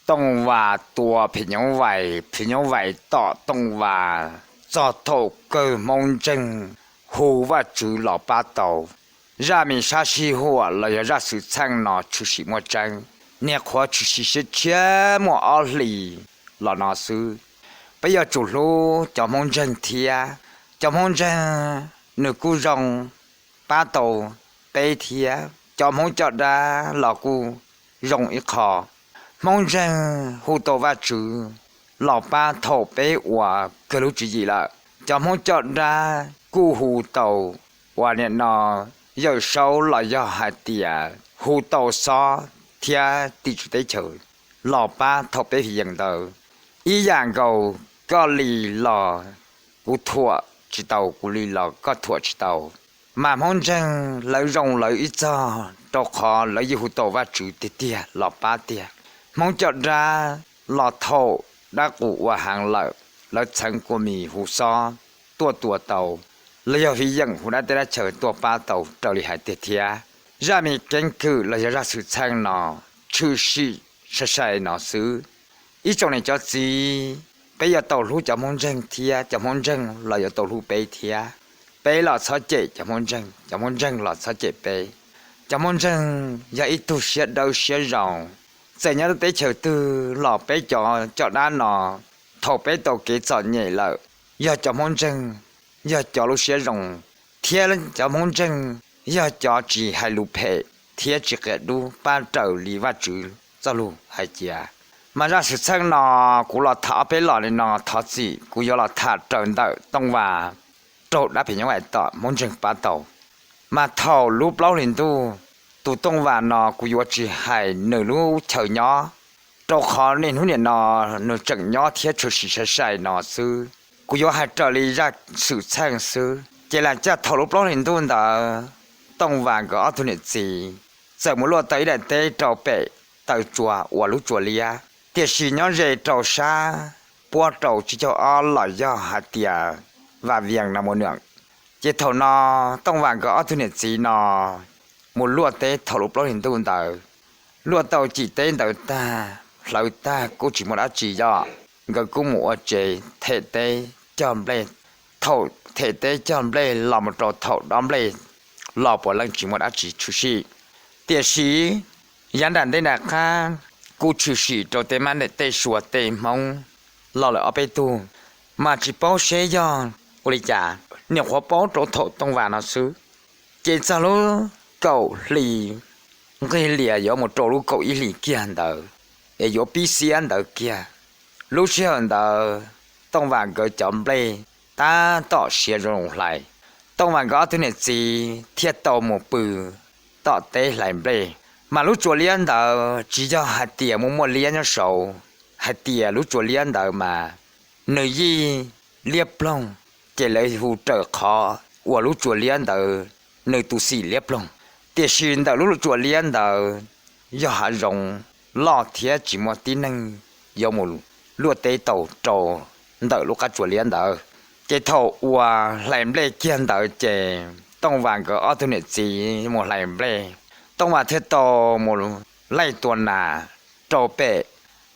tông và tua phi nhóm vậy tỏ tông và cho thổ cơ mong chân hù và chữ lọ ba tàu ra mình sa si hoa là ra sự sang nó chú sĩ mua chân nè khó chú sĩ sẽ chế mua ở lì là nó sư bây giờ chủ lô cho mong chân thia cho mong chân nửa cú rong ba tàu tây thia cho mong cho ra là cú rong ít khó mong chân hù tàu và chữ lọ ba thầu bé và cái lúc gì là cho mong cho ra cú hù tàu và nè nó giờ sau là giờ hai tia hù tàu so thia đi chủ tế chơi lọ ba thầu bé thì dần tàu ý dạng cầu có lì lò cú thua chỉ tàu cú lì lò có thua chỉ tàu mà mong chân lấy rong lấy ít cho đâu khó lấy gì hù tàu và chữ tia lọ ba tia mong cho ra lọ thầu đã cụ và hàng lợi lợi chân của mì hù so tua tàu lấy giờ phi dân hù đã tới chờ tua ba tàu trở lại hai tiệt thia ra mì kiến cử lấy ra sự sang nó chư sĩ sai nó xứ ý trong này cho gì bây giờ tàu lú cho mong dân thia cho mong dân là giờ tàu lú bé thia bé là sao chế cho mong dân là sao chế bé cho mong dân giờ ít tu sửa đâu sửa rộng giờ nhớ tới chờ từ lò bé cho đá nọ thầu bé tàu kế chọn nhảy lợ giờ cho mong chân giờ cho lúc xe rồng thia lên cho mong chân giờ cho chỉ hai lũ phe thia chỉ cái đu ba trầu lì và chữ cho lũ hai chia mà ra sự sang nọ cũng là thả bé lò này nọ thả gì cũng do là thả trơn đợi tông và trộn đã phải như vậy tỏ mong chân ba tàu mà thầu lúc lâu liền tu tông và nó cũng có chỉ hay nửa lúc chờ nhỏ trâu khó nên hôm nay nó nửa chừng nhỏ thiết cho sự sai nó sư cũng có hai trở lại ra sự sang sư chỉ là cha thầu lúc đó liền tu đó tông và có thu nhập gì giờ muốn lo tới đại tế trâu bể tới chùa và lúc chùa lia thì chỉ nhỏ dễ trâu xa bua trâu chỉ cho ở lại do hạt tiền và viền là một nửa chỉ thầu nó tông và có thu nhập gì nó một lúa tế thầu lúc đó hiện tuần tờ lúa tàu chỉ tên tờ ta lâu ta cũng chỉ một đã chỉ do người cũng một chế thể tế chọn lên thầu thể tế chọn lên là một trò thầu đóng lên là một lần chỉ một đã chỉ chủ sĩ tiệt sĩ gián đoạn đây là khác cũng chủ sĩ trò tế man để tế sủa tế mong là ở bên tu mà chỉ bảo xe do ôi chà nếu khó bảo trò thầu tông vào nó xứ trên sao luôn cậu lì cái lìa có một chỗ lúc cậu ý lì kia anh đờ để có PC anh đờ kia lúc xưa anh đờ tông vàng cái chấm play ta tỏ xe rồng lại tông vàng có thứ này gì thiết tàu một bự tỏ tế lại play mà lúc chùa liên đờ chỉ cho hạt tiền muốn mua liên cho sầu hạt tiền lúc chùa liên đờ mà nơi gì liệp long chỉ lấy hỗ trợ khó của lúc chùa liên đờ nơi tu sĩ liệp long địa phương đó lúc chùa liên đó do hạ rồng lo thiệt chỉ một tí năng do một lúa tế tàu trầu đó lúc các chùa liên đó cái thầu và làm lễ kiên đó chế tông vàng có ở thôn gì một làm lễ tông vàng thiết tàu một lấy tuần là trầu bể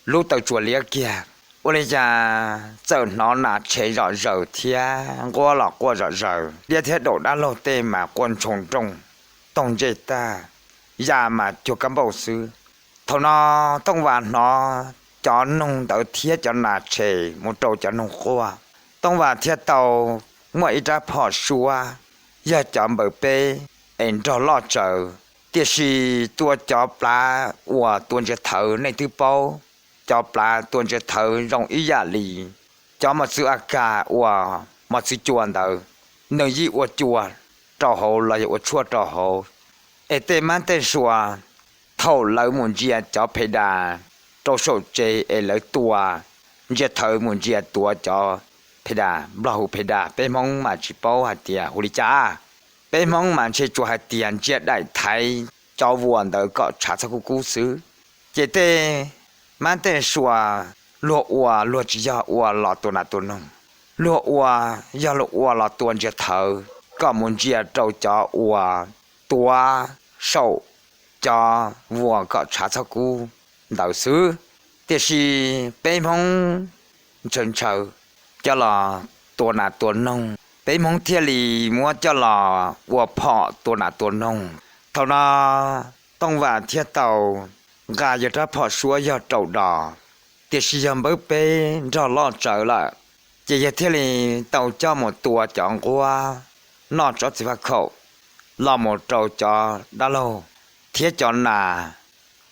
lúc tàu chùa liên kia ôi cha giờ nó là chế rõ rồi thiệt qua rõ rồi địa thiết độ đã lâu tê mà quân trồng trồng tông dây ta già mà cho cán bộ sư thầu nó tông và nó cho nông tự thiết cho nà chè một trâu cho nông khoa tông và thiết tàu mỗi ra phò xua giờ cho bờ bê em cho lo chờ tiệt sĩ tua cho plá và tuôn cho thở này thứ bao cho plá tuôn cho thở rong ý giả lì cho một sự cả và một sự chuồn thở nơi gì và chuồn trò hồ là một chua trò hồ ở đây mang tên xua thầu lấy một chia cho phải đà trò sổ chế ở lấy tua chia thầu một chia tua cho phải đà bao phải đà bên mong mà chỉ bao hạt tiền hồ đi cha bên mong mà chỉ cho hạt tiền chia đại thái cho vườn đó có trả cho cố xứ chỉ thế mang tên xua lúa chỉ cho lúa tuần là tuần nông lúa do lúa là tuần chia thầu có một chia trâu cho tua sầu cho vua có trả cho cô đạo sư thì si bé mong chân chờ cho làตัวนาตัวนงbé mong thiên lý mua cho là của họตัวนาตัวนงthầu na tông và thiên tàu gà giờ ra họ xua giờ trầu đỏ thì si giờ mới bé cho lo trở lại chỉ giờ thiên lý tàu cho một tua chọn qua nó cho chỉ phải khẩu lo một trầu cho đã lâu thiết chọn là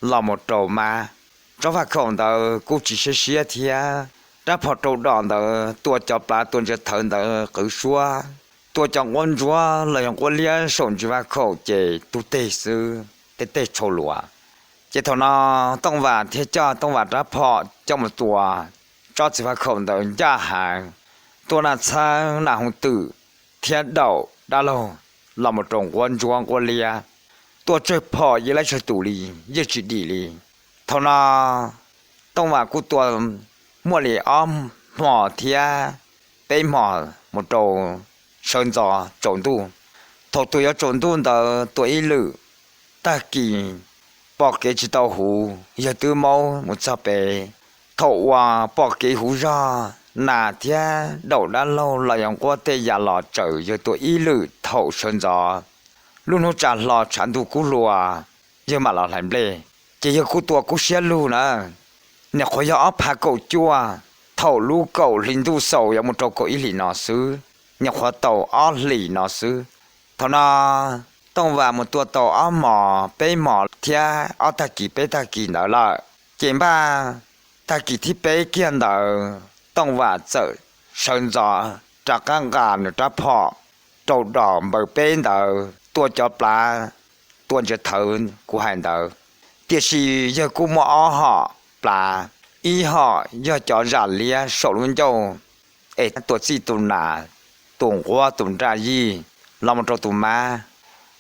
lo một trầu mà cho phải khẩu tàu cũng chỉ sẽ xía thiết đã phật trầu đòn tàu tua cho bà tuần cho thần tàu cứ xua tua cho quân chúa là quân liên sống chỉ phải khẩu chỉ tu tê sư tê trầu lúa chỉ thằng nó tông vào thiết cho tông vào đã phật cho một tua cho chỉ phải khẩu tàu gia hàng tua là sang là hồng tử thiết đầu đã lâu là một trong quân chúa quân liên tua chơi phò như lấy chơi tủ lì như chỉ đi lì thằng nó tông vào cú tua mua lì mỏ thia bé mỏ một trâu sơn giò trộn tu thầu tuổi ở trộn tu tờ tuổi lử ta kỳ bỏ cái chỉ tàu hú giờ tư mau một sao bé thầu hòa bỏ cái hú ra nà thia đầu đã lâu là yang qua tê già lò trời giờ tuổi lử thầu sơn giò luôn hỗ trợ lò sản tu cú lùa giờ mà lò làm lê chỉ giờ cú tua cú xe luôn nè nè khỏi giờ ấp hạ cầu chua thầu lu cầu linh tu sầu yang một trâu cầu ý lì nó xứ nè khỏi tàu ó lì nó xứ thằng nó tông vào một tua tàu ó mò bé mò thia ó ta kỳ nữa là kiếm ba ta kỳ thi bé kia nữa tông vào chợ sơn giò trạc ăn gà nữa trà phọ trâu đỏ bờ bé nữa tua cho plá tua cho thợ của hành nữa tiếc gì giờ cũng mò họ plá ý họ do cho ra lia sổ luôn châu ê tổ chi tụ nà tụ qua tụ ra gì làm cho tụ ma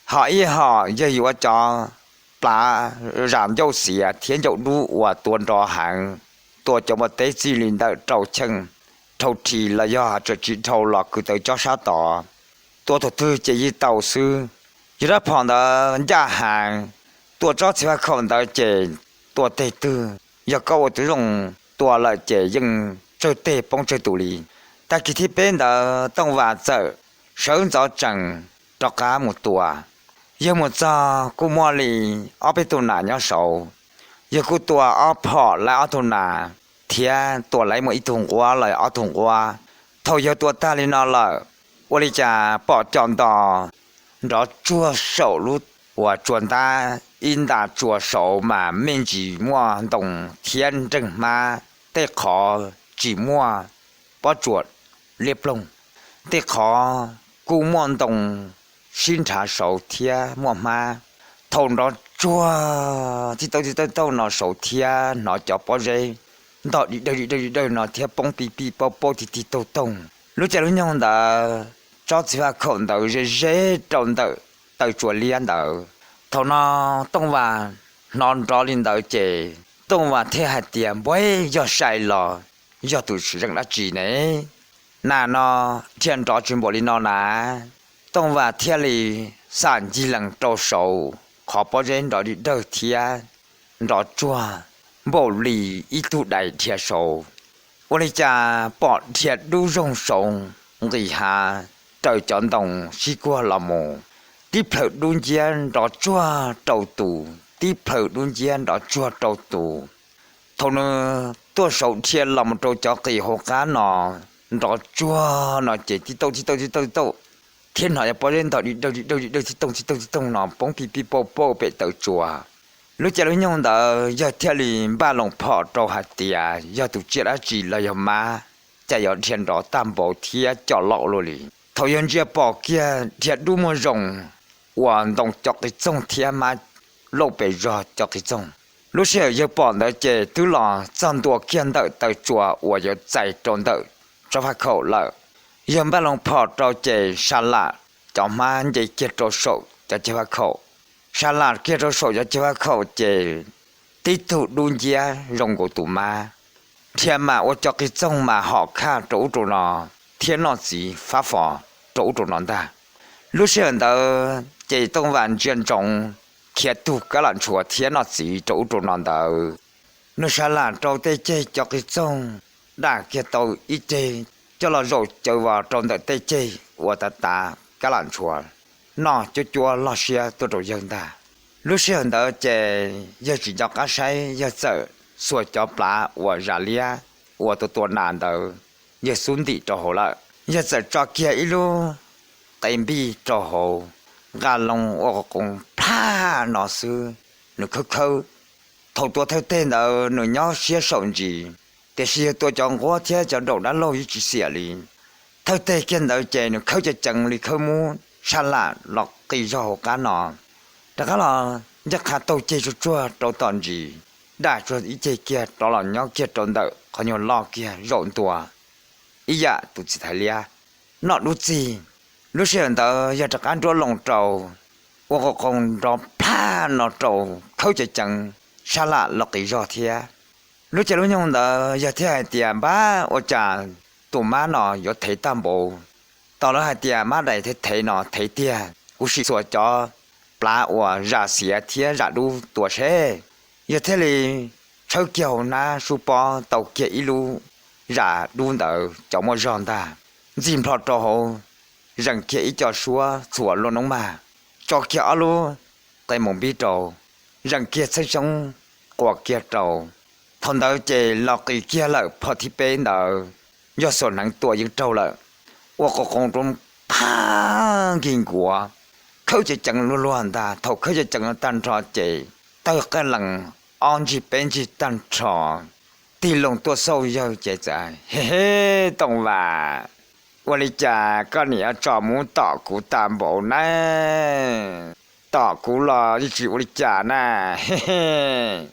họ ý họ do yếu cho bà giảm dâu xỉa thiên dậu đu và tuần trò hàng tuần cho một tế chi linh đạo trâu chân trâu trì là do cho chỉ trâu lọt cứ tới cho sát tỏ tuần thuật thư chỉ yi tàu sư chỉ đã phòn đó gia hàng tuần cho chỉ phải không đó chỉ tuần tê tư giờ câu tự dùng tua là chế dân chơi tê bông chơi tủ lì ta kỳ thi bên đó tông và chợ sớm gió chẳng cho cá một tua giờ một giờ cô mua lì ở bên tủ nà nhau sầu giờ cô tua ở phỏ lại ở tủ nà thia tua lấy một ít thùng qua lại ở thùng qua thôi giờ tua ta lên nó là我哩家bỏ chọn đỏ đó chua sầu lút và chuẩn ta in đã chùa sổ mà mình chỉ mua đồng thiên trừng mà để khó chỉ mua bỏ chuột liệp lông để khó cú mua đồng xin trả sổ thia mua mà thầu đó chùa thì tôi nó sổ thia nó cho bỏ dây đó đi đây nó thia bông pi bao thì tôi tông lúc chạy lúc nhau đã cho chỉ là khổng đầu dễ trộn đầu từ chùa liên đầu thầu nó tông vào non rõ lên đầu chế tông vào thế hạt tiền bấy do sai lò do tụi sử dụng đã chỉ này nà nó thiên rõ chuyện bộ lên nó nà tông vào thế lì sản chỉ lần trâu sầu khó bỏ trên đó đi đâu thia đó chua bộ lì ít tụ đại thia sầu ô lì cha bỏ thiệt đu rong sầu người hà trời chọn đồng xí qua là mồ tiếp theo đun gian đó chua trâu tù tiếp theo đun gian đó chua trâu tù thầu nữa tôi sầu thiên làm trâu cho kỳ hồ cá nọ đó chua nó chỉ tâu thiên họ bỏ lên đó đi đâu tông nó bóng pi po bị tàu chua lúc chơi với nhau đó giờ theo li ba lồng phò trâu hạt tiề giờ tụi chết đã chỉ là giờ mà chạy ở thiên đó tam bộ thia cho lọ luôn đi thầu dân chia bỏ kia thiệt đu mua rồng hoàn đồng chọc cái trong thiên mà lâu bị rò chọc cái trong lúc xưa giờ bỏ đó chơi tứ lò trong tua kiên đợi tới chùa và giờ chạy trốn đợi cho phải khẩu lợi giờ ba lồng phò trâu chơi xa lạ cho mà vậy kia trâu sầu cho chơi phải khẩu xa lạ kia trâu sầu cho chơi phải khẩu chơi tí tụ đun chia rồng của tụi ma thiên mà ở chọc cái trong mà họ khá chỗ nó thiên nó gì phá phò chỗ nó ta lúc xưa đó chỉ tông vạn chuyên trọng kia tu cái lần chùa thiên nó gì chỗ nó đó nó xa là trâu tê chê cho cái sông đã kia tàu ít chê cho là rồi chơi vào trong đợt tê chê của ta cái làn chùa nó cho chùa lo xe tôi rồi dân ta lúc xưa đó chê giờ chỉ cho cá say giờ sợ xua cho plá của giả lia của tôi nàn đó giờ xuống đi cho hồ lại giờ sợ cho kia ít luôn tay bi cho hồ gà lông của con pha nó xưa nó khâu thầu tôi theo tên ở nó nhau xia sòng gì để xia tôi chọn quá thế cho đầu đã lâu chỉ xia đi theo tên kia ở trên nó khâu cho chẳng đi khâu mu xa lạ lọt kỳ do cá nọ đó là chắc hạt tôi chơi cho chua đâu toàn gì đã cho ý chơi kia đó là nhau kia trộn đợi có nhiều lo kia rộn tua ý dạ tụi chị thấy lia nó đủ gì lúc xưa đó giờ chắc ăn cho lòng trầu我讲到怕那走口就整沙拉落地热天，如果用的热天点吧，我讲多妈呢有提担保，到了还点妈来提呢提点，我是说叫ปลา我热些天热路多些，热天里抽脚那书包到给一路热路的怎么让的，今朝之后人给一叫说做了弄嘛。cho kia alo tay mồm biết trầu rằng kia sẽ sống qua kia trầu thằng đó chỉ lọt cái kia lại phật thì bên đó do số nắng tuổi những trầu lại và có con trong phá kinh của khâu chỉ chẳng luôn luôn ta thầu khâu chỉ chẳng tan trò chỉ tới cái lần on chỉ bên chỉ tan trò thì lòng tua sâu giờ chỉ dài he he đồng và我哩家个年专门打鼓担保呢，打鼓了一直我哩家呢，嘿嘿，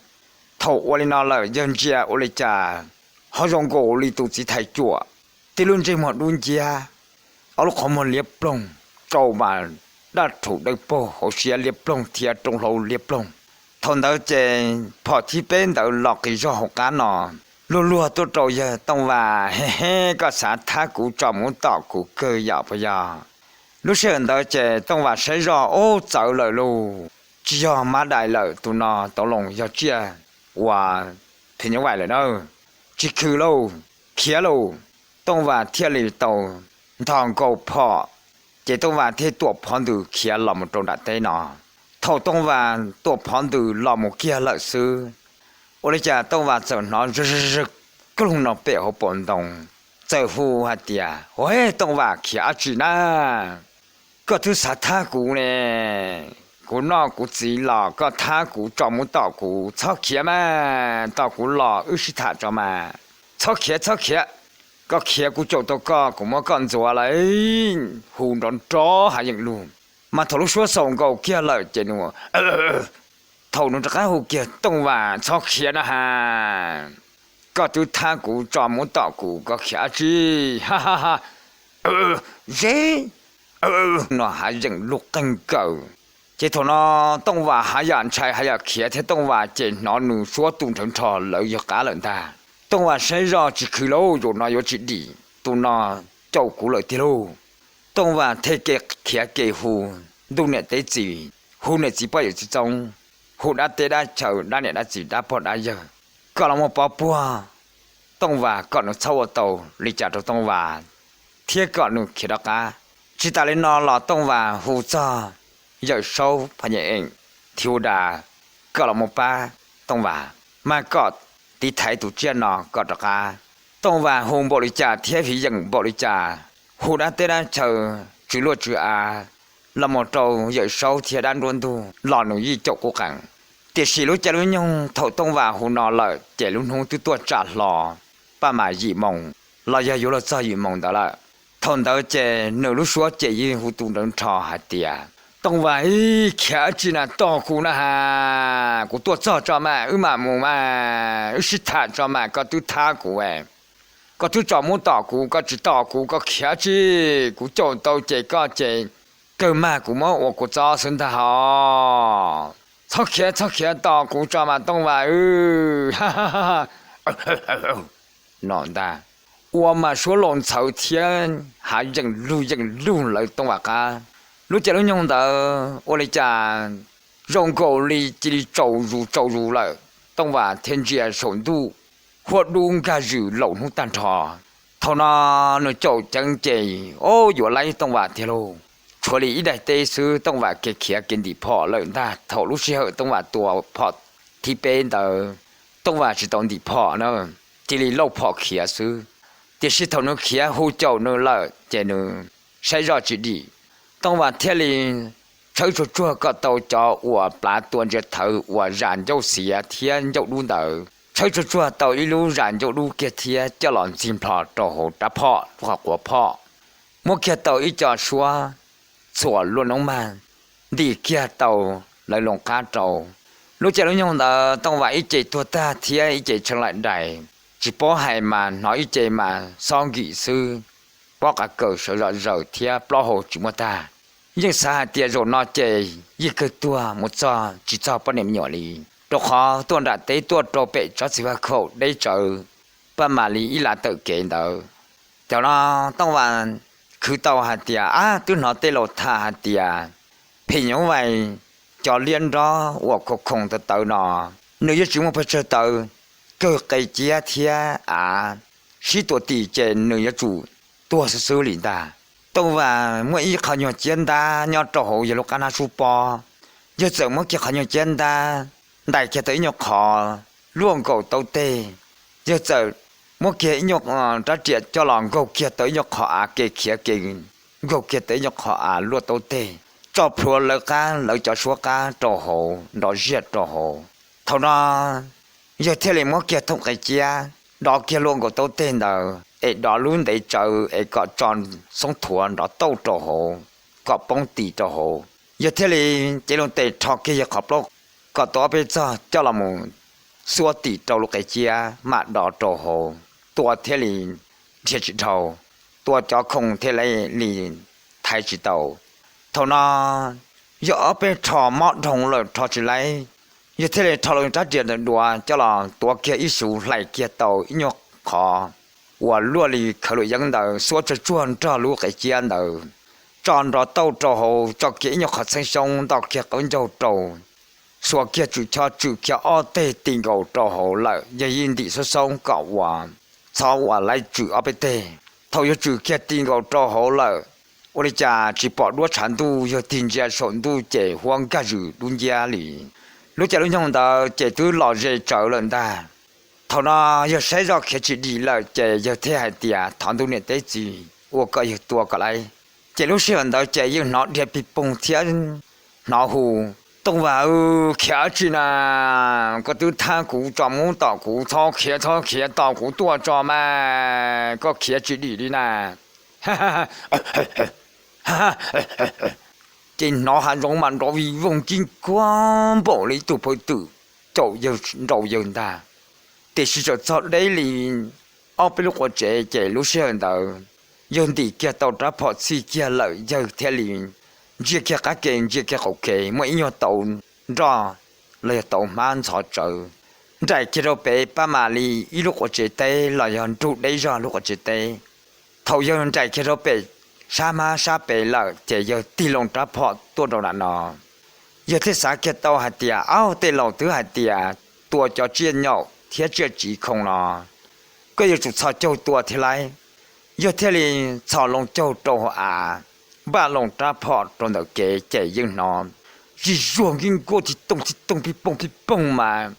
头我哩拿了人家我哩家，好像个我哩肚子太浊，ที่รุ่นใจหมดรุ่นเจียเอาลูกของมันเรียบปลงโจมาได้ถูกได้โป้เขาเสียเรียบปลงเทียตรงเราเรียบปลงทนได้เจพอที่เป็นเดาหลอกกี่ชั่วหกการนอนลัวตัวโตเยอะต้องว่าเฮ้ก็สาธากูจอมุต่อกูเกยยาวพยาลูกเสือเดาเจต้องว่าใช้รอโอ้เจ้าเลยลูจียอมาได้เลยตัวนอตกลงยอเจียว่าเพียงไหวเลยเนอะจีคือลูเขียลูต้องว่าเที่ยวลีโตทองกูพอเจต้องว่าที่ตัวพอนดูเขียหล่อมตรงดัดเตนอเท่าต้องว่าตัวพอนดูหล่อมเขียเลยซื้อ我哩家东话走那各种那背后搬动，走户还点，喂东话卡住呢，个都啥他股呢？股那股子啦，个他股专门到股炒起嘛，到股啦20他着嘛，炒起，个起股做到个股么干做来，湖南抓还ยัง路，嘛头路说送个起来这喏，头弄这个好嘅东话炒起啦哈，个都他股专门到股个卡住，哈哈哈，这。nó hãy dừng lục canh cầu chỉ thằng nó tông và hãy dàn chạy hãy khía thế tông và chỉ nó nụ số tung thằng trò lợi cho cá lợn ta tông và sẽ ra chỉ khử lâu rồi nó có chỉ đi tụi nó châu cũ lợi tiêu lâu tông và thế cái khía cái hù đông này tới gì hù này chỉ bao giờ chỉ trong hù đã tới đã chờ đã này đã chỉ đã bỏ đã giờ còn là một bao bùa tông và còn nó sâu ở tàu lịch trả cho tông và thiết còn nó khía đó cá chỉ ta lên nó là tông và hù cho giờ sâu phải nhẹ thiếu đà có là một ba tông và mà có tí thái tụ trên nó có được à tông và hùng bộ lý trà thiết phí dừng bộ lý trà hù đã tới đã chờ chữ luật chữ à là một trâu giờ sâu thiết đan luôn tu lò nụ y chỗ cố gắng tiệt sĩ lúc chạy lúc nhung thầu tông và hù nó lợi chạy lúc hùng tu tua trả lò ba mà dị mộng lò giờ yếu là do dị mộng đó là thằng đó chế nửa lúc xóa chế gì hụt tụi nó trò hạt tiệt tông vậy khía chỉ là to cú na ha cú tua cho mà mà mù mà sĩ thà cho mà có tu tha cú có tu cho muốn to cú có chỉ to cú có khía chỉ cú cho tao chế có chế cơ mà cú mà我cho sinh ta họ cho khía to cú cho mà tông vậy ha ha ha nón ta 我嘛说龙朝天，还人路来动话噶，如这样用的，我来讲，用够力这里走入了， tông và thiên địa sổn tu hoạt đun cả dữ lẩu nung tàn trò thâu nó chỗ chân chè ô dụ lấy tông và thiên lô cho lý đại tê sư tông và kê khía kiến đi phò lợi ta thâu lúc xưa tông và tua phò thì bên tờ tông và chỉ tông đi phò nữa chỉ lý lâu phò khía sư thì sư thâu nó khía hô châu nó lợi chè nó sai rõ chỉ đi tông và thiên lý chơi cho chua có tàu cho của bà tuần cho thử của ràn dâu xía thiên dâu đun tờ chơi cho chua tàu đi lưu ràn dâu đu kia thiên cho lòn xin phò trò hồ đá phò hoặc của phò một kia tàu ít cho xua xua luôn ông mà đi kia tàu lại lồng cá trầu lúc chơi lúc nhung tờ tông và ít chơi tua ta thiên ít chơi chẳng lại đầy chỉ bỏ hai mà nói ít chơi mà son nghị sư bỏ cả cờ sở rõ rời thiên bỏ hồ chúng ta nhưng sao tiền rồi nó chơi như cái tua một giờ chỉ cho bao nhiêu nhỏ đi đồ khó tuần đã tới tua đồ bể cho sự phát khẩu để chờ ba mà lý là tự kiện đó cho nó tông vào cứ tàu hạt tiền tôi nói tới lột thà hạt tiền thì như vậy cho liên đó hoặc cuộc khủng từ từ nó nếu chúng một phải chờ từ cơ cái chia thia sĩ tuổi tỷ trên nếu chủ tua sẽ xử lý ta tôi và mỗi ít khởi nhỏ chiến ta nhỏ trổ hồ giờ lúc anh su po giờ giờ mỗi kia khởi nhỏ chiến ta đại kia tới nhỏ khó luôn cầu tàu tê giờ giờ mỗi kia nhỏ ra triệt cho lòng cầu kia tới nhỏ khó kia kia kia cầu kia tới nhỏ khó luôn tàu tê cho phù lợi cá lợi cho số cá trổ hồ đó giết trổ hồ thâu đó giờ thế này mỗi kia thông cái chia đó kia luôn cầu tàu tê đâu đó luôn để chờ có tròn sống thuần đó tàu trò hồ có bông tì trò hồ giờ thế này chỉ luôn để cho kia khóc lóc có to bây giờ cho là một số tì trâu lúc cái chia mà đó trò hồ tua thế này thiệt chỉ trâu tua cho không thế này liền thay chỉ tàu thầu nó giờ bên trò mót thùng rồi trò chỉ lấy giờ thế này trò luôn trả tiền được đùa cho là tua kia ít số lại kia tàu ít nhóc khó我落里可能应到说着转着路给见到，转着到之后，就见有学生上到去跟着走，说去就去二代定个之后了，也因地是上搞完，朝我来住阿不得，头要住去定个之后了，我的家只把多程度要定家程度结婚加入人家里，如果你用到这都老热走了的。thằng nó giờ xảy ra khi chỉ đi là chạy giờ thế hai tia thằng tôi nhận thấy gì, tôi có giờ tua cái này, chạy lúc xưa đó chạy giờ nó đi bị bung thiên, nó hù, tung vào kia chỉ là có thứ thang cũ cho muốn tao cũ thao kia tao cũ tua cho mà có kia chỉ đi nè, trên nó hành động mạnh đó vì vùng kinh quan bộ lý tụ phải tự, chỗ giờ ta thì sự cho đấy là ở bên lúc của trẻ lúc xưa đó dân thì kia tàu đã phật si kia lợi giờ theo liền chia kia cá kênh chia kia hậu kê mỗi nhau tàu ra là tàu man sợ trợ đại kia đâu bé ba mà li ít lúc của trẻ tây là dân trụ đấy ra lúc của trẻ tây thầu dân đại kia đâu bé sa bé là trẻ giờ ti lòng đã phật tua đầu là nó giờ thế xã kia tàu hạt tiệt áo tây lòng thứ hạt tiệt tua cho chiên nhau thiết chưa chỉ không nó cái giờ chụp châu tua thế này giờ thế này chào long châu trâu ba long tra phò trong đầu kề chạy dương nó chỉ ruộng kinh cô thì tung bị bông mà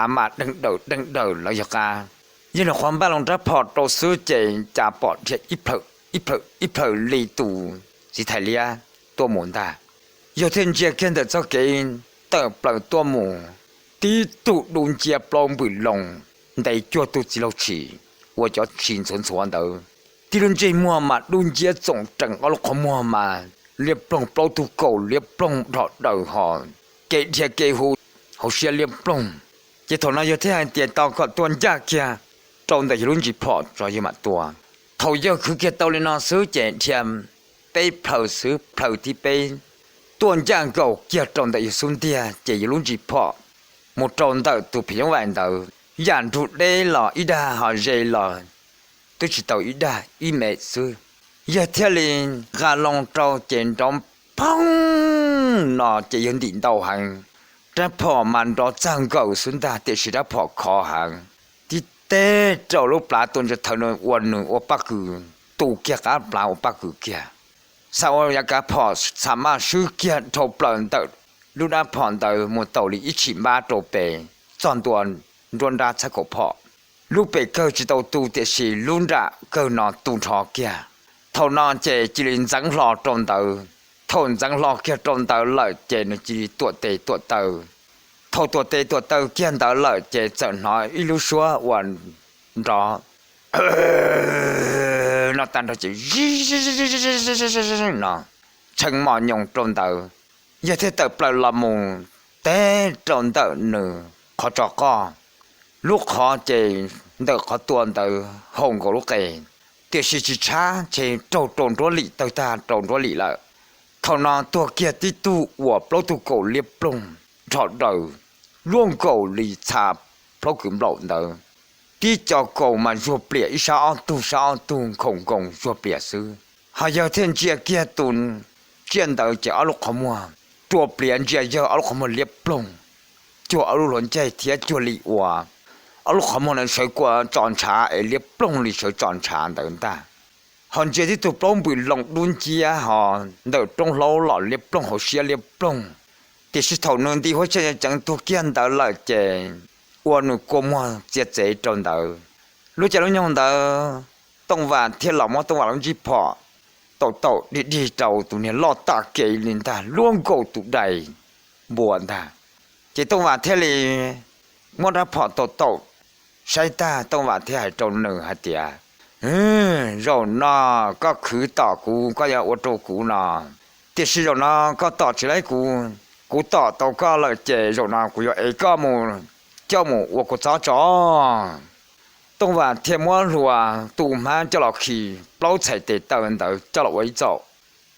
mà đằng đầu là gì cả giờ là khoảng ba long tra phò trâu sữa chạy trả bỏ thì ít phở lì tù chỉ thấy lia tua muốn ta giờ thiên chia kiến được cho cái tờ bờ tua mù tí tụ đun chia plong bự lòng để cho tụ chỉ lâu chỉ, tôi cho xin xuân đầu. Tí đun chia mua mà đun chia trồng trồng ở lúc không mua mà liệp plong plong tụ cầu liệp plong đọt đầu họ kệ thiệt kệ họ sẽ liệp plong. Chỉ thằng nào giờ thế anh tiền tao có tuần giá kia trong đây luôn chỉ phò cho như mặt tua. Thầu giờ cứ kia tao lên nó sứ chèn thiam, bay phở sứ phở thì bay tuần giá cầu kia trong đây xuống tia chỉ luôn chỉ phò. Một tròn tàu tụ phiếu vàng tàu dàn tụ đây là ít đa họ dây là tôi chỉ tàu ít đa ít mẹ xưa giờ theo liền gà long trâu chèn trong phong nó chỉ hiện điện tàu hàng แต่พอมันรอจังเก่าสุนดาเตชิดาพอคอหังที่เต้เจ้าลูกปลาตนจะเท่านั้นวันหนึ่งโอปักคือตูเกียกับปลาโอปักคือเกียสาวยากาพอสามารถซื้อเกียทบปลาเตอลูกดาพอนเตอหมดเตาลีอิชิมาโตเปจอนตัวรวนดาชักพอลูกเปเกอร์จะเตาตูเตชิลุนดาเกอนอตูทอเกียเท่านอนเจจิลินจังหลอตรงเตอทนจังหลอกเกียตรงเตอเลยเจนจีตัวเตตัวเตอทตัวเตตัวเตอเกียนเตอเลยเจจะน้อยอิลูชัววันรอnó tan ra chỉ nó chân mò nhung trôn tờ giờ thế tờ bờ là mù té trôn tờ nửa khó cho co lúc khó chỉ tờ khó tuôn tờ hồng của lúc kề tiếc chỉ cha chỉ trôn trôn lì tờ ta trôn lì lạiเขานอนตัวเกียที่ตู้หัวปล้ตัวโกเลียบปลงถอดเดอล่วงโกลีชาเพราะขืนหลงเดอที่เจ้าโกมันชัวเปลี่ยอีชาอันตุคงกงชัวเปลี่ยซื้อหายาเทียนเจียเกียตุนเจียนเดอจะเอาลูกขมัวตัวเปลี่ยนเจียเยอะเอาลูกขมัวเลียบปลงจัวเอาลูกหลนใจเทียจัวลีวัวเอาลูกขมัวนั้นสวยกว่าจอนชาเอเลียบปลงลีสวยจอนชาเดินตาหอนเจที่ตัวปล้องบุยลงดุนเจียหอนเดินตรงเล่าหล่อเลียบปล้องเขาเสียเลียบปล้องที่สุดท้ายนึงที่หัวใจจังตัวเกียนเดินเลยเจอ้วนกมัวเจียเจจนเดินรู้จักรู้ยังเดินต้องว่าเที่ยวหล่อมอต้องว่าลงจีพอโตดีเจ้าตัวนี้ลอดตาเกลินตาล่วงโกตุใดบวนตาจะต้องว่าเที่ยวเลยมอดพอโตใช้ตาต้องว่าเที่ยวให้จนหนึ่งหัดเดียเราน่ะก็คือต่อกูก็อย่าอดโตกูน่ะแต่สิเราน่ะก็ต่อ起来กูต่อก็เลยเจเราน่ะกู要一个么เจ้าหมู我กูจ้าจ้าต้องว่าเทียมว่ารัวตูมาเจ้าเราขี่เปล่าใส่เตะเดินเจ้าเราไว้เจ้า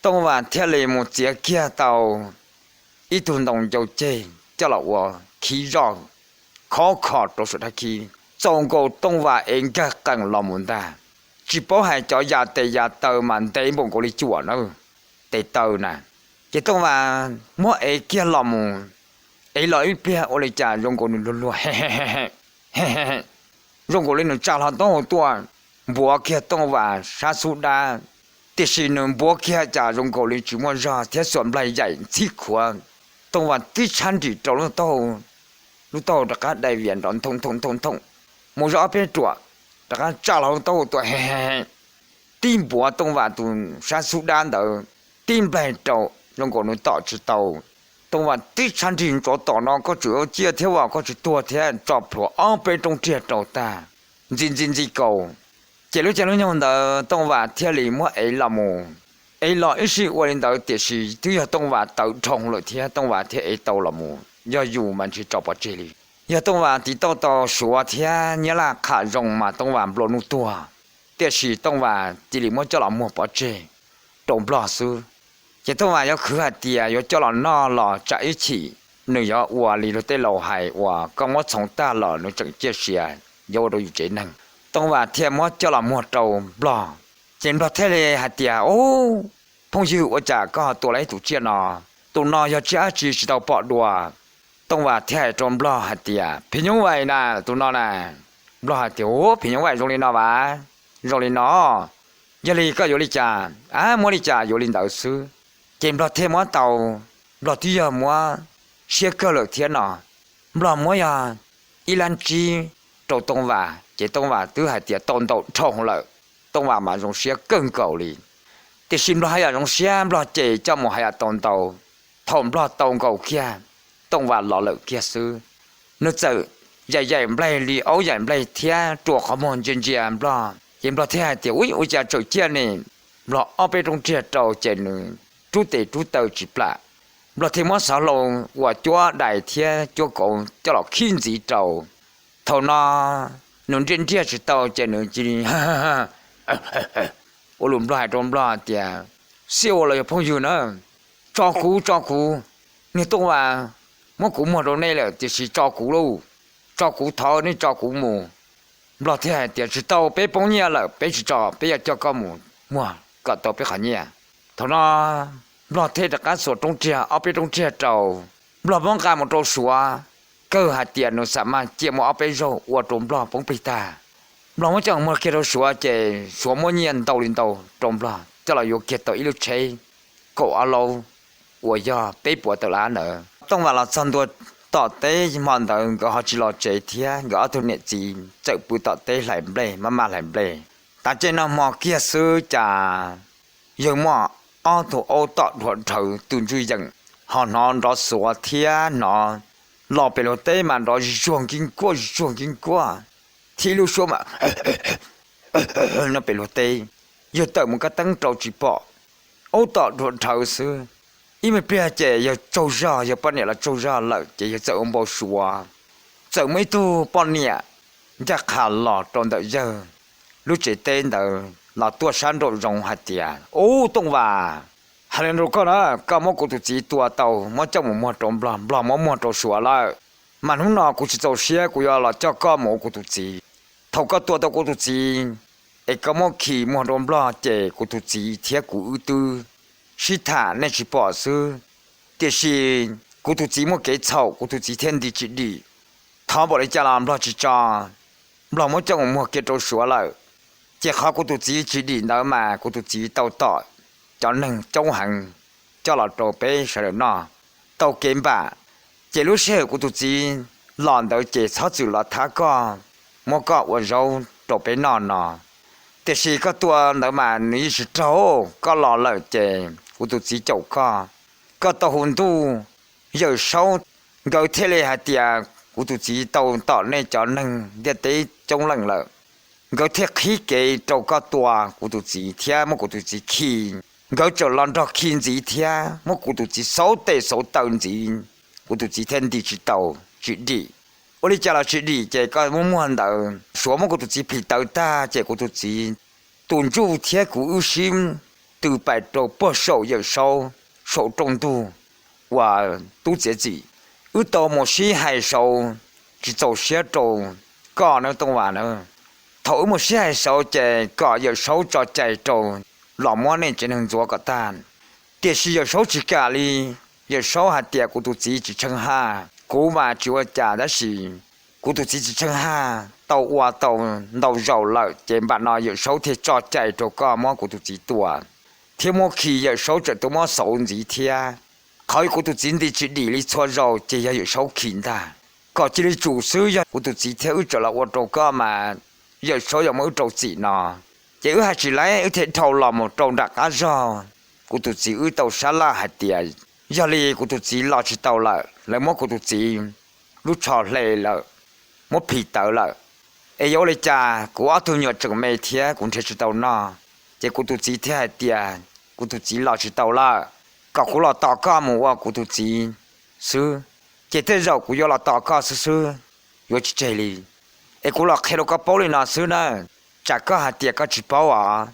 ต้องว่าเทียเลยมูเจียเกียเตาอีตุนตงเจ้าเจเจ้าเราว่าขี่รอขอตัวสุดท้ายขี่จงกูต้องว่าเองก็กังลอมุนตาchỉ bảo hai cho ya tờ mà tây bông của đi chùa nữa tây tờ nè chỉ tôi mà mua ấy kia lòng ấy lợi bia ở đây trả dùng của nó luôn dùng của nó trả là to tua bùa kia tôi và sa su đa thì xin nó bùa kia trả dùng của nó chỉ muốn ra thế soạn lại dạy thích quá tôi và tí chăn chỉ cho nó to đã cả đại viện đón thông một rõ bên chùa đã cả trả là to tua tim bùa tông và tụi sa su đan đỡ tim bài trâu trong cổ nó tỏ chữ tàu tông và tí chăn trình chỗ tỏ nó có chữ chia theo vào có chữ tua thế chọc phổ ở bên trong chia trâu ta gì cầu chỉ lúc nhau đỡ tông và theo lý mua ấy là mù ấy là ít sự quan đỡ tiệt sự thứ là tông và tự trồng rồi thế tông và thế ấy tàu là mù do dù mình chỉ chọc vào chỉ lý giờ tông và thì tàu sủa thế nhớ là khả rồng mà tông và lộ nụ tuaแต่สิต้องว่าจิลิมเจ้าหล่อมัวปอเจตรงปลอซื้อจะต้องว่า要คือเตีย要เจ้าหล่อนอหล่อจะ一起หนึ่ง要ว่าลีเราได้เราให้ว่าก็ว่า从大หล่อหนึ่งจังเจียเสีย要เราอยู่ใจนั่งต้องว่าเทียมเจ้าหล่อมัวโตปลอเจนพอเทเลหาเตียโอ้พงชื่อว่าจากก็ตัวไรถูกเจียนอตัวนอยจะจีสิเราปอดัวต้องว่าเทียจมปลอหาเตียพี่ยงไว้นะตัวนอน่ะปลอหาเตียโอ้พี่ยงไว้ตรงนี้นอวะrồi lên nó giờ đi có rồi đi chả mua đi chả rồi lên đầu sư kiếm lo thêm món tàu lo tí giờ mua xe cơ lực thiên nọ lo mua ya ilan chi trâu tông và chỉ tông và thứ hai tiệt tôn tàu trồng lợi tông và mà dùng xe cân cầu liền thì xin lo hay là dùng xe lo chỉ cho một hay là tôn tàu thòng lo tôn cầu kia tông và lọ lợi kia sư nó tự dạy play li ấu dạy play thia chuột họ mòn trên chiam lo hiện lo thế thì ui cha trâu chia này lo ở bên trong chia trâu trên chú tàu chỉ là lo thêm món xào lồng và chúa đại thế chúa cổ cho lo khiên gì trâu thầu nó nông trên chia chỉ tàu trên chỉ ô lùm lo hai trong lo thì siêu là phong dư nữa cho cú nghe tôi mà món cú mà đồ này là thì chỉ cho cú luôn cho cú thọ nên cho cú mù lo thế hai thì chỉ tàu bé bông nhia là bé chỉ cho có mù mua cả tàu bé khả nhia thầu nó lo thế là cá sổ trong chia ở bên trong chia trâu blo bong ka một trâu xóa cơ hạt tiền nó sắm mà chỉ một áo rồi uo trộm blo bong bị ta blo một chẳng một cái trâu xóa chỉ xóa một nhiên tàu lên tàu trộm blo cho là yêu kiệt tàu ít lúc chơi cổ alo uo giờ bé bùa tàu lá nữaต้องว่าเราสันตัวต่อเต้มันเดินก็เขาจีรอเจเทียก็เอาตัวเนี่ยจีเจ้าปูต่อเต้ไหลเบลมาไหลเบลแต่เจ้าน้องมอเกียซื้อจ่ายังมออ้อตัวโอต่อหัวเถือตุนจุยยังหอนอนรอสัวเทียนอรอไปรถเต้มันรอช่วงกินกัวช่วงกินกัวที่ลูกชัวมานั่นไปรถเต้ยเติมมันก็ตั้งโจจีปอโอต่อหัวเถือซื้อ因为别姐要做热，要半年了做热了，姐要做不说，做没多半年，你看了赚到热，如这点的那多山都容下点，哦，懂吧？还能如果呢，干么กู自己多到，么叫么赚不啦么做说了，蛮好呢，กู去做些，กู要了叫干么กู自己，头个多到กู自己，哎，干么去么赚不啦，姐กู自己贴กู都。是他那是保守，但是古土鸡么给草，古土鸡天地之理，他把你家人不去抓，不么叫我们给都说了，这下古土鸡之理那嘛，古土鸡到到，叫能中行，叫了多杯是了喏，到根吧，这路是古土鸡，懒到这草住了他个，么个我肉多杯喏喏，但是个多那嘛你是走，个老了这。กูตุจีเจ้าก็ต่อหุ่นตู้เยอะเช้าเกาเทเลหาเตียกูตุจีต่อในจอหนึ่งเดี๋ยวตีจงหลังเลยเกาเทขี้เกยเจ้าก็ตัวกูตุจีเทียมกูตุจีขี้เกาจะลอนดอกขี้จีเทียมกูตุจีโซเตโซเตินจีกูตุจีเทนดีจีเต่าจีดี我哋家啦จีดีเจ้าก็มั่วๆเดินสวมกูตุจีผิดเต่าตาเจ้ากูตุจีตุนจูเทียกูอุชิมtừ bài trò bớt sầu giờ sầu sầu trong tu và tu chế gì ước tàu một xí hai sầu chỉ tàu xe trâu có nữa tông vào nữa thổi một xí hai sầu chạy có giờ sầu cho chạy trâu lòng món này chỉ能做个蛋电视有时候只咖喱有时候还点古土鸡只称哈古嘛只我家的是古土鸡只称哈tàu qua tàu đầu dầu lợi trên bạn nói有时候thì cho chạy trâu có món古土鸡多天莫去有手着多么手指天，考一个都真的去理里错肉，这也有手看的。搞这里做事呀，我都只天有着了我做个嘛，有手有冇做事呢？这还是来一天头了么做大家肉，我都只有到沙拉还点，要哩我都只拿去到了，来么我都只路超累了，么皮到了，哎有哩家，我都要整每天，我才知道呢。这古土鸡太点，古土鸡老是到了，搞古老大家么哇古土鸡是，这点肉古要老大家是，要去这里，哎古老开了个包里那是呢，这个还点个吃包啊，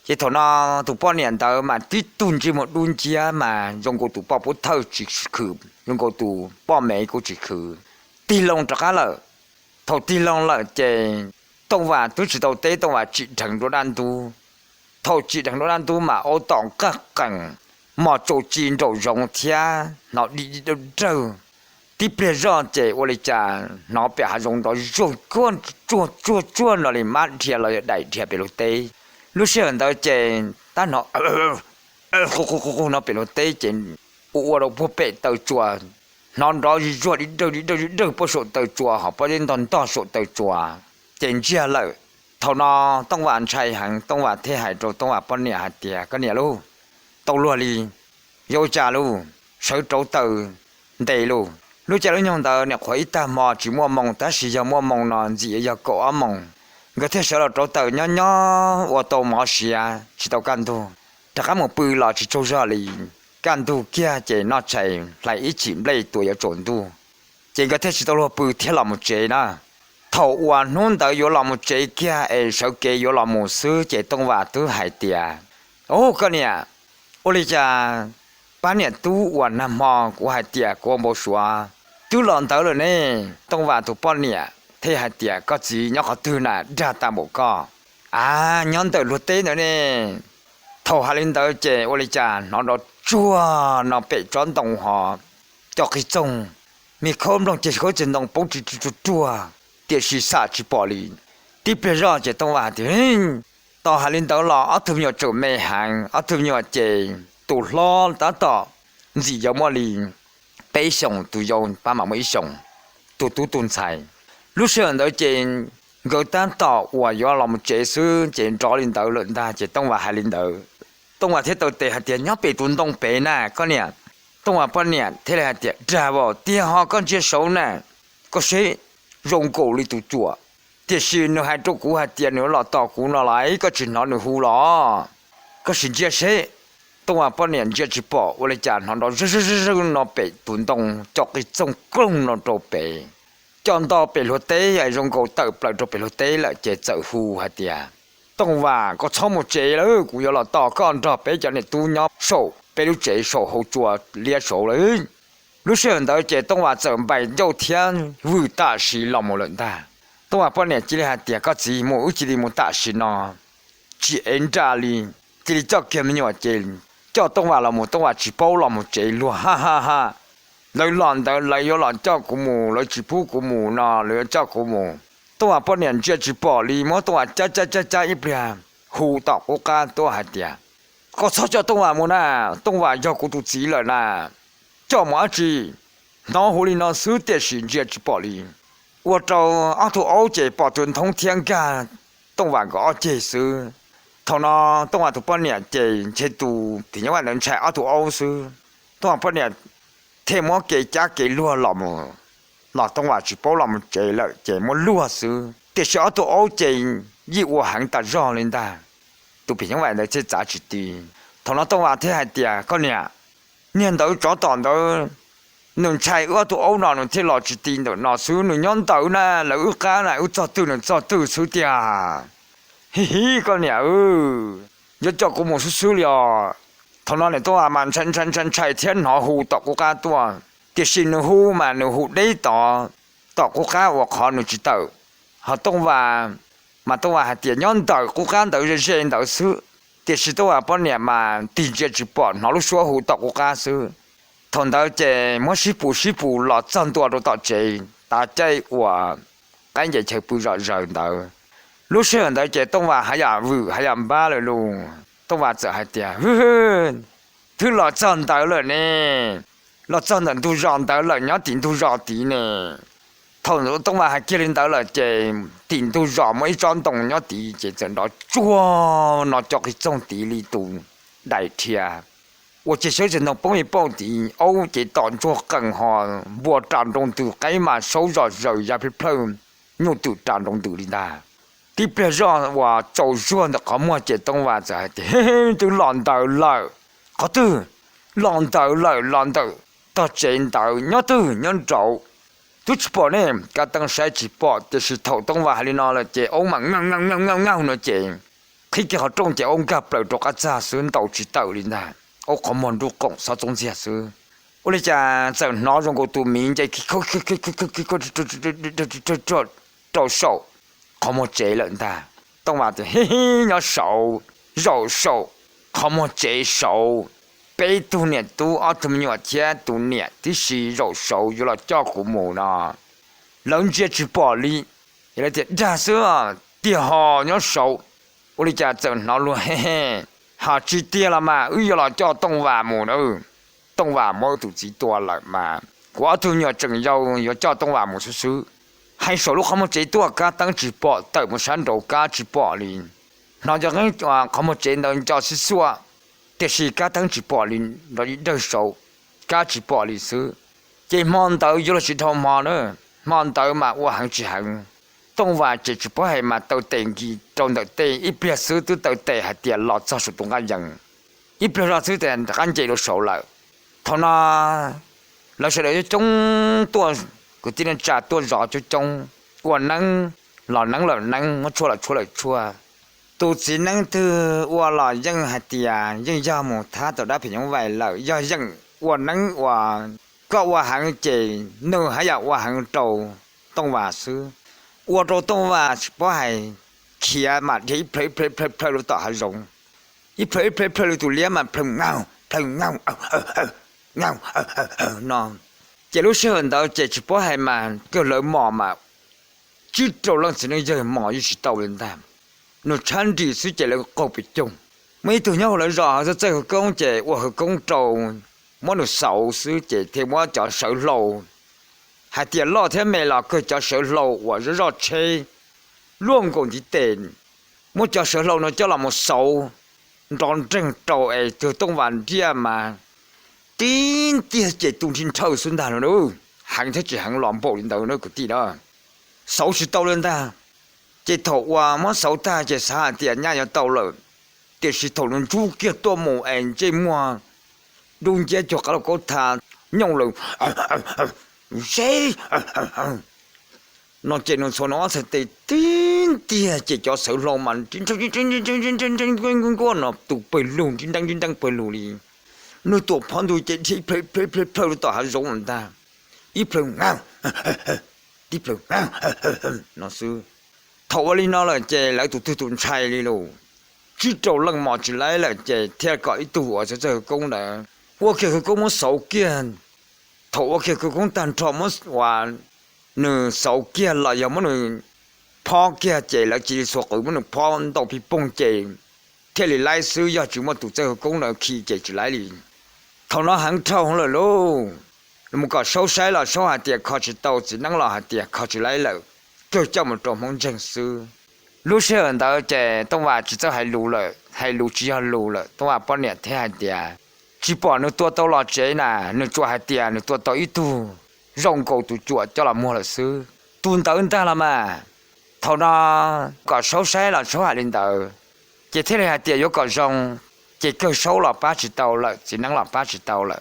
这头那都半年到嘛，第顿这么顿家嘛，用个都包不透只去，用个都包没个只去，地龙这个了，头地龙了这，动物都知道这动物只成多难度。thầu chỉ đằng đó ăn tu mà ô tòng các cảnh mà chỗ chín chỗ rong thia nó đi đâu đâu tiếp bây giờ chế ô lê cha nó bị hạ rong đó rồi chuồn nó liền mát thia nó đẩy thia bị lột tê lúc xưa đó chế ta nó nó bị lột tê chế ô đâu bố bể tàu chùa nó đó rồi đi đâu bố sổ tàu chùa họ bố đến đòn to sổ tàu chùa chế chia lợi thầu nóต้องหวานชัยหังต้องหวานเทหายโจต้องหวานปนเนี่ยหัดเตียก็เนี่ยลูต้องรัวลีโยจาลูใช้โจเตอเดลูลูจะลูยองเตอเนี่ยขวายตามอจีมัวมองแต่สิยามัวมองนอนจีอยากเกาะมองก็เทเสร็จแล้วโจเตอย่อว่าโตมอเสียชิโตกันตูแต่ก็มันปืนหล่อชิโจจาลีกันตูเกี่ยเจนอใจไหลอีจิมเลยตัวอยากโจนตูเจก็เทชิโตรัวปืนเทหล่อมเจนะ头晚弄到有那么这个诶，手机有那么少，这动画都还点。哦，个呢，我哋家半年都晚那么，我还点，我冇说，都浪到了呢，动画都半年，睇还点，个字你可对啦，这大冇个。啊，娘到落地了呢，头下领导这我哋家拿到抓，拿被转动哈， cho cái trông mi không đồng chỉ có chỉ nông bông chỉ chua để xì xả chỉ bỏ đi tiếp bây giờ chỉ tông vào thì tao hà lên đó là ở thùng nhỏ chỗ mẹ hàng ở thùng nhỏ chỉ tụ lo đã tao gì giống mà đi bây xong tụ dùng ba mà mấy xong tụ tuần xài lúc xưa đó chỉ người ta tao và do làm chế sư chỉ cho lên đó lên ta chỉ tông vào hà lên đó tông vào thế tao để hạt tiền nhóc bị tuần đông bé nè con nè tông vào bao nè thế là hạt tiền trả vào tiền họ con chia số nè có sẽ rong cổ đi tụ chùa thì xin nó hai chỗ cũ hạt tiền nữa là tao cũ nó lại có chuyện nó nữa hú lo có chuyện chia sẻ tông vào bao nè chia chỉ bỏ với lại chàng họ nó rất nó bị tuần đông cho cái trong công nó trộn bị chọn tao bị lột té hay rong cổ tự lại cho bị lột té lại chế trợ hú hạt tiền tông vào có xong một chế đó cũng như là tao con cho bé cho nên tu nhóc sổ bé lúc chế sổ hậu chùa lia sổ đấy lúc xưa đó chế tông vào整百六天伟大是老某人的tông vào bao nhiêu chỉ là tiền có gì mỗi chỉ là một đại sự nó chỉ anh trả li chỉ cho kiếm nhiều tiền cho tông vào là một tông vào chỉ bao là một chế luôn ha ha ha lấy lòn đó lấy vô lòn cho của mù lấy chỉ phụ của mù nó lấy cho của mù tông vào bao nhiêu chỉ bỏ li mỗi tông vào cha ít bia hù tọc của ca tôi hạt tiền có sao cho tông vào một nè tông vào cho của tụi chỉ rồi nè cho mọi gì nó hồ lý nó xử tiền sinh chỉ bỏ đi 我找阿土欧姐保准通天干东莞个阿姐是头呢东莞土半年姐切度平常人才阿土欧是东莞半年天么给家给落了么那东莞去包了么姐了姐么落是但是阿土欧姐一我行得让人的都平常人这咋去的头呢东莞天还点个呢念到找到到 nương chạy ở tụ âu nó thế lọ chỉ tin được nó xứ nương nhon tàu nè là ước cá này ước cho từ xứ tia hi hi con nhà giờ cho cô một xứ liò thằng nó này tôi mà chân chạy thiên họ hù tọt cô cá tôi cái xin nó hù mà nó hù đấy tọt cô cá hoặc họ nó chỉ tàu họ tung vào mà tung vào tiền nhon tàu cô cá tàu rồi trên tàu xứ cái xin tôi bao nhiêu mà tiền chỉ bỏ nó lúc xưa hù tọt cô cá xứ thằng đó chơi mỗi sư phụ lọt chân tua đồ tọt chơi ta chơi của cái gì chơi bự rồi đó lúc xưa đó chơi tông vào hay là vừa hay là ba rồi luôn tông vào giờ hay tiền thứ lọt chân đó rồi nè lọt chân là tu ròn đó rồi nhớ tiền tu ròn tí nè thằng đó tông vào hay kia lên đó là chơi tiền tu ròn mấy tròn đồng nhớ tí chơi chân đó chua nó cho cái trong tí li tu đại thiệt 我这小人呢，帮一帮的，欧这当作更好，我战中都该嘛手着肉也不碰，我都战中都的啦。第别让我做说的，我么这东话在的，嘿嘿，都烂到了，好的，烂到，到真到，我都我做，都去报呢，噶当时去报，就是头东话还里拿了这欧嘛，那这，可以给好中这欧个不着个咋算到去到的啦。 ô có món đồ cổng sao trong gì chứ ô lấy cha giờ nó trong cái tụi mình chạy trâu sầu có một chế lợn ta tông vào thì nó sầu rau sầu có một chế sầu bé tu nè tu ở tụi mình chơi tu nè thì xì rau sầu rồi là cho cụ mù nó lớn chơi chỉ bỏ đi rồi thì ra sữa thì họ nó sầu ô lấy cha giờ nó luôn họ chỉ tiền là mà là cho tông vào mù nữa tông vào mỗi tụ chỉ to lại mà quá thu nhỏ chừng dâu cho tông vào một số hay số lúc không một chế tua cá tăng chỉ bỏ tới một sản đồ cá chỉ bỏ liền nó cho cái không một chế đâu cho số số thì chỉ cá tăng chỉ bỏ liền rồi đơn số cá chỉ bỏ liền xứ chỉ mòn tới là chỉ thâu mòn nữa mòn tới mà qua hàng chỉ hàng tông vào chỉ bỏ hay mà tàu tiền gì trong đầu tiền ít biết số từ tàu tiền hay tiền lọt cho số tung cái dần ít biết ra số tiền cái gì nó số lại thằng nó sẽ để trong tuần cái tiền trả tuần rõ cho trong quan năng nó chua tôi chỉ năng từ quan là dân hạt tiền dân giao một tháng tôi đã phải những vài lời do dân quan năng quan có quan hàng chỉ nơi hay là quan hàng trầu tông vào xứ 我做动物不还起啊嘛，一拍都打还容，一拍都脸嘛碰，喏，这路是很多这直播还蛮个人毛嘛，只走了只能人毛一起到人的，那产地是这个高比重，每头鸟来绕着这个工这我和工走，我那手是这天我叫手路，还点老天没了个叫手路，我是绕车，乱工的电，我叫手路呢叫那么手，当真走哎就东晚dia mà. Tin tia chạy tung tin thâu xuân đàn rồi hàng thế chỉ hàng làm bộ lên đầu nó của tí đó 60刀人的这头哇么手大这啥点伢要到了这是头人猪给多么哎这么东家就搞了个他用了谁nó trên nó số nó sẽ tê tin tia chỉ cho sự lo mạnh trên nó tụ bơi lùn trên đang bơi lùn đi nó tụ phán tụ chỉ play tụ hà giống người ta ít play ngang ít play nó sư thầu đi nó là chơi lại tụ chạy đi luôn chỉ trâu lăng mò chỉ lại là chơi theo gọi tụ ở chỗ công là我给个公我手见头我给个公单朝么话nửa sáu kia là giờ mấy nửa phò kia chạy là chỉ số của mấy nửa phò đầu bị bung chạy thế thì lái sư giờ chúng mà tụi chơi cũng là khi chạy chỉ lái đi thằng nó hàng trâu không là luôn một cái số sai là số hạt tiền khó chỉ tàu chỉ năng là hạt tiền khó chỉ lái là tôi cho một trò mong chân sư lúc xưa anh ta chạy tông hòa chỉ cho hai lù rồi hai lù chỉ hai lù rồi tông hòa bao nhiêu thế hạt tiền chỉ bỏ nửa tua tàu lọt chế nè nửa chua hạt tiền nửa tua tàu ít tu rong cầu tụi chuột cho là mua là sư tuôn tới người ta là mà thầu nó có số xe là số hạt lên tờ chỉ thế này hạt tiền có còn rong chỉ cơ số là 30 tàu là chỉ năng là 30 tàu là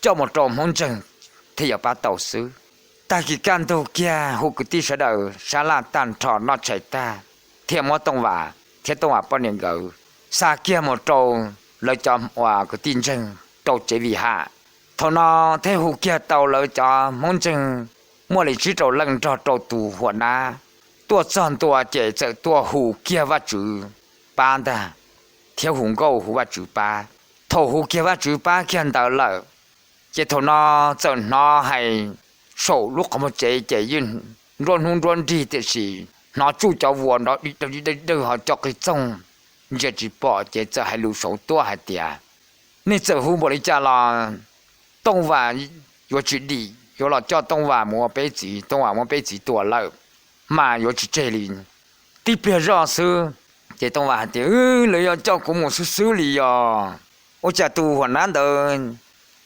cho một trò món chân thì giờ 3 tàu sư ta chỉ can tàu kia hụt cái tí sẽ đầu xa là tàn trò nó chạy ta thêm một tông vả thêm tông vả bao nhiêu gỡ xa kia một trò lợi cho hòa cái tin chân trò chế vì hạ thằng nó thấy hụt kia tàu lợi cho món chân mua lại chỉ trò lần trò tùหัวหน้าตัวซ่อนตัวเจเจตัวหูเกียว่าจือปานตาเที่ยวหุงก็หูว่าจือปาโถหูเกียว่าจือปาเขียนตาเลยเจทนอเจ้าน้อให้โฉลูกขโมยเจยืนร้อนหุ่นร้อนดีแต่สิน้อจู่เจ้าวัวน้อดีหอจอกไอ้จงเจจีปอเจจะให้ลูกโฉตัวให้เตียนี่เจ้าหูบริจาลต้องว่าอยู่จุดดี有了叫东莞摸杯子，东莞摸杯子多了，嘛有去这里，特别热死，这东莞的，你要叫古木是手里呀，我家都很难的，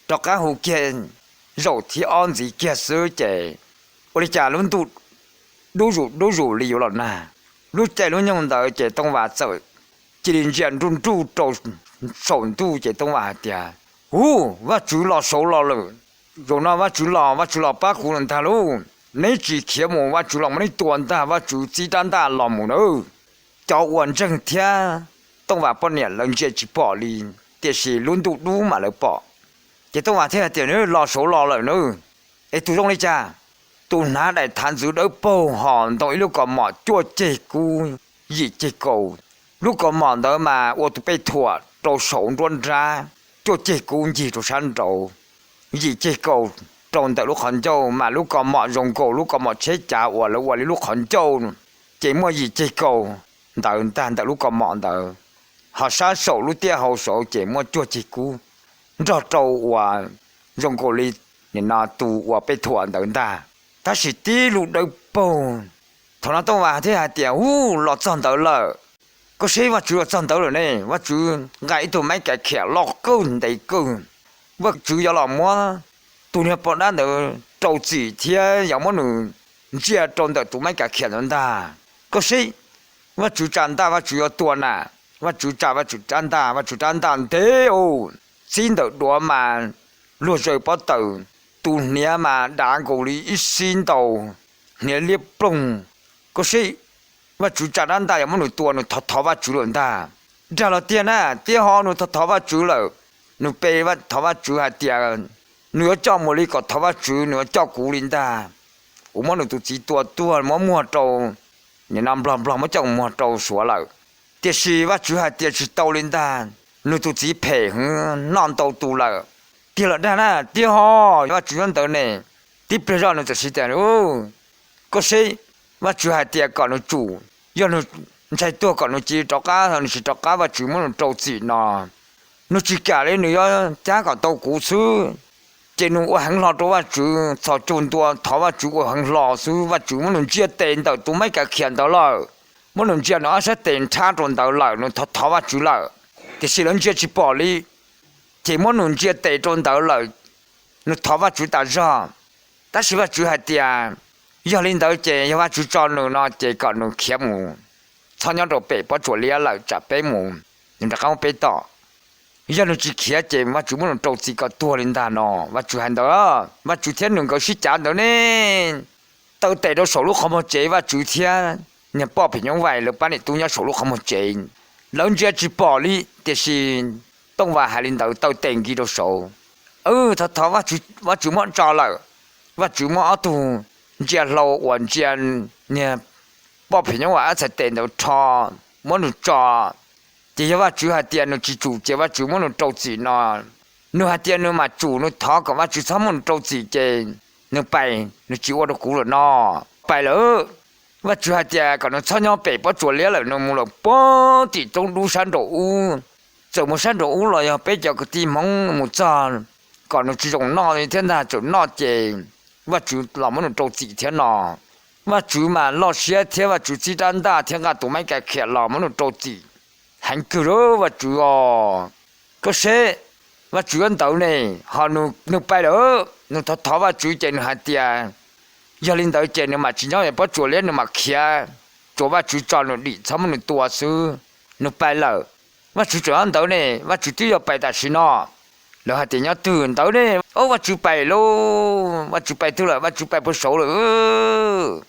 这个福建肉体安子结手这，我的家人都入里有了呢，入在路用的这东莞走，这里人中住走首都这东莞的，哦，我住了熟了。rồi nó vắt chú lò bác khu lần thà luôn nếu chỉ khiếm một vắt chú lò mấy tuần ta vắt chú chỉ đan ta làm một nữa cho hoàn chân thia tông vào bao nhiêu lần chỉ bỏ đi thì chỉ luôn tụ đu mà lại bỏ chỉ tông vào thế là tiền nữa lò số lò lại nữa ấy tụ trong đây cha tụ ná đại thán giữ đỡ bầu hòn tội lúc còn mỏ chua chê cu gì chê cầu lúc còn mỏ đó mà ô tụ bay thua đồ sổ luôn ra chua chê cu gì đồ san đồ gì chơi cầu tròn tại lúc hòn châu mà lúc còn mọ rồng cầu lúc còn mọ chết chả ủa lúc hòn châu chỉ mua gì chơi cầu tại tại lúc còn mọ tại họ sát sổ lúc tia hậu sổ chỉ mua chua chỉ cú cho trâu ủa rồng cầu li nên nó tù ủa bị thuận tại ta chỉ tí lúc đâu bầu thằng nó tông vào thế hả tiền lọt tròn tới lợ có谁ว่าchú tròn tới rồi nàyว่าchú gãy tụi mấy cái khẻ lọt cơn đầy cơn vâng chú要làm mua tụi nó bọn đang được trâu chỉ thế giống món nữa chỉ tròn được tụi mấy cả khiển hơn ta có gì và chú chăn ta và chú要tuần à và chú chăn ta và chú chăn ta thế ô xin được đùa mà lúa rồi bắt đầu tụi nhớ mà đã cố lý ít xin đầu nhớ liệp bông có gì và chú chăn ta giống món nữa tuần nữa thọ và chú luôn ta ra là tiền à tiền họ nữa thọ và chú rồi nụ bê vắt thọ vắt chú hạt tiền nửa cho một ly có thọ vắt chú nửa cho cú linh ta món nụ tụi chỉ tua món mua trâu nên năm lòng mới trồng mua trâu sủa lại tiệt sĩ vắt chú hạt tiền chỉ tàu linh ta nụ tụi chỉ phê non tàu tù lại tiếc là đây nè tiếc ho và chủ nhân tới này tiếc bây giờ nóจะสิแต่ก็ใช่ว่าchủ hai tiếc còn nó chủ giờ nóใช้ตัวก่อนnó chỉ cho cá nó chỉ cho cá và chủ muốn nó trâu gì nó chỉ cả lên nữa giá còn tàu cũ xứ trên nó hàng lò đó và chủ thọ chôn tua thọ và chủ của hàng lò xứ và chủ muốn nó chia tiền tàu tụi mấy cả khiển tàu lợ muốn nó chia nó sẽ tiền trả trốn tàu lợ nó thọ và chủ lợ thì sự lớn chia chỉ bỏ đi chỉ muốn nó chia tiền trốn tàu lợ nó thọ và chủ tàu ra ta chỉ và chủ hai tiền giờ lên tàu chơi giờ và chủ cho nó chơi còn nó khiếm mù sau nhau rồi bể bỏ chuột lia lợ trả bể mù nhưng ta không bể tỏ giờ nó chỉ kia chơi mà chủ muốn nó trâu chỉ có tua lên ta nó và chủ hành đó và chủ thiên đừng có suy trả đó nè tao tệ đó số lúc không một chế và chủ thiên nhà bỏ phải như vậy lúc ban này tu nhà số lúc không một chế lớn chưa chỉ bỏ đi thì xin tông và hai lên tao tiền kia đó số thật và chủ muốn cho lại và chủ muốn tu giờ lâu hoàn tiền nhà bỏ phải như vậy sẽ tiền đâu cho muốn được cho chỉ là chủ hai tiền nó chỉ chủ chỉ là chủ muốn nó trâu chỉ nó hai tiền nó mà chủ nó thọ cònว่าchủ sao muốn trâu chỉ chơi nó bay nó chỉว่าnó cũ rồi nó bay rồiว่าchủ hai tiền còn nó sao nhau bể bỏ chuột lé rồi nó mua là bỏ thì trong đu山đồ u giờ một山đồ u rồi bây giờ cái tim mong một giờ còn nó chỉ dùng nó thì thế nào chủ nó chơiว่าchủ làm muốn nó trâu chỉ thế nàoว่า主嘛老些天ว่า主鸡蛋大天个都没给开了么能着急很够了ว่า主哦ก็ใช่ว่า主人到呢好นูไป了นู他ว่า主见还点要领导见你嘛只要也不做了你嘛开做ว่า主找你理他们的多数นูไป了ว่า主人到呢ว่า主都要ไป但是呢แล้วหาเดี๋ยวตื่น到呢โอ้ว่า主ไป了ว่า主ไปตัว了ว่า主ไป不熟了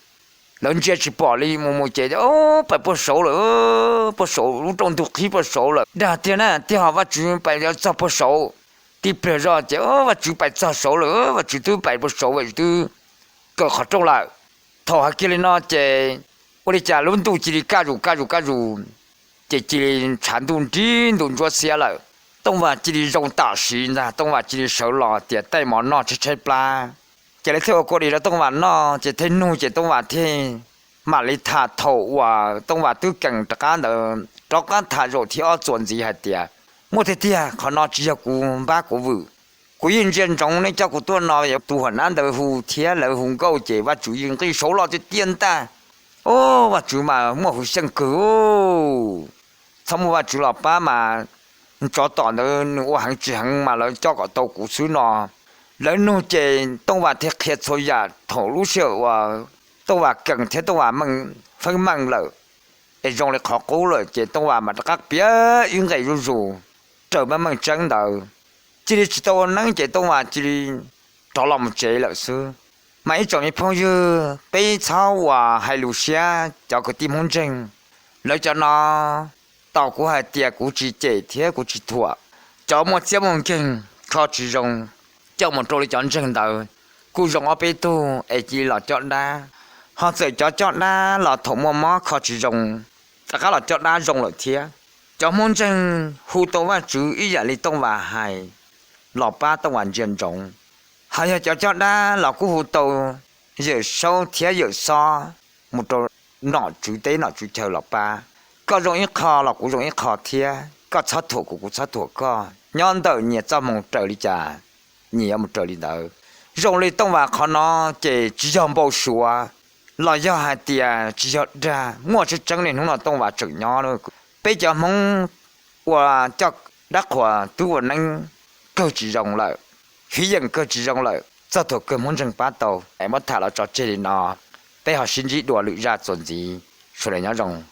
人家去保利摸姐姐哦，不熟了，不熟，路中途可不熟了。那天呢，第二我主摆了早不熟，第二日就我主摆早熟了，我主都摆不熟，我都搞好中了。头还给了那这，我的家轮都这里加入，这里长度真动作些了，东话这里用大事呢，东话这里熟了，这带毛那吃不啦。chỉ là theo cô đi là tông vạn nó chỉ thấy nu chỉ tông vạn thì mà lấy thả thầu và tông vạn tôi cần tất cả là cho cái thả rồi thì ở chuẩn gì hết tiệt một thế tiệt họ nói chỉ là cô ba cô vợ cô yên trên trong này cho cô tôi nói tu hành ăn được hù thiệt là hùng câu chỉ và chủ yếu cái số lo thì tiền ta ô và chủ mà mua hù sinh cứu xong và chủ là ba mà cho toàn được hàng chỉ hàng mà là cho cái tàu cũ xứ nó lấy nô chế tông và thiết khiết số giả thổ lũ sữa và tông và cần thiết tông và măng phân măng lợ để dùng để khó cố lợ chế tông và mà các bía những ngày rù trở mà măng trắng đầu chỉ để chỉ tông năng chế tông và chỉ cho lòng chế lợ xưa mấy chỗ như phong như bê thao và hai lũ xe cho cái tim hôn trình lấy cho nó tàu của hai tiệt của chỉ chế thiết của chỉ thua cho một chiếc mông kinh khó chỉ dùng cho một trôi chọn chân đầu cú dùng ở bên tu ấy chỉ là chọn đá họ sẽ chọn đá là thủng một mỏ khó chỉ dùng tất cả là chọn đá dùng lợi thiệt cho môn chân hù tô và chú ý giả lý tông và hài lọ ba tông hoàn diện rộng hay là chọn đá là cú hù tô giờ sâu thiệt giờ so một trôi nọ chú tế nọ chú theo lọ ba có dùng ít khó là cú dùng ít khó thiệt có sát thủ của cú sát thủ có nhon đầu nhiệt cho mong trời đi trả nhiều một trời đi đâu dùng lấy tông và khó nó chỉ dòng bao số là do hai tiền chỉ cho ra mua cho trắng nên không là tông và chữ nhỏ nữa bây giờ mong và cho đắc hòa tu và năng cơ chỉ dòng lại khí dân cơ chỉ dòng lại cho thuộc cơ muốn rừng bát tàu em mất thả là cho chơi nó bây họ xin chỉ đùa lụy ra chuẩn gì số này nhớ rồng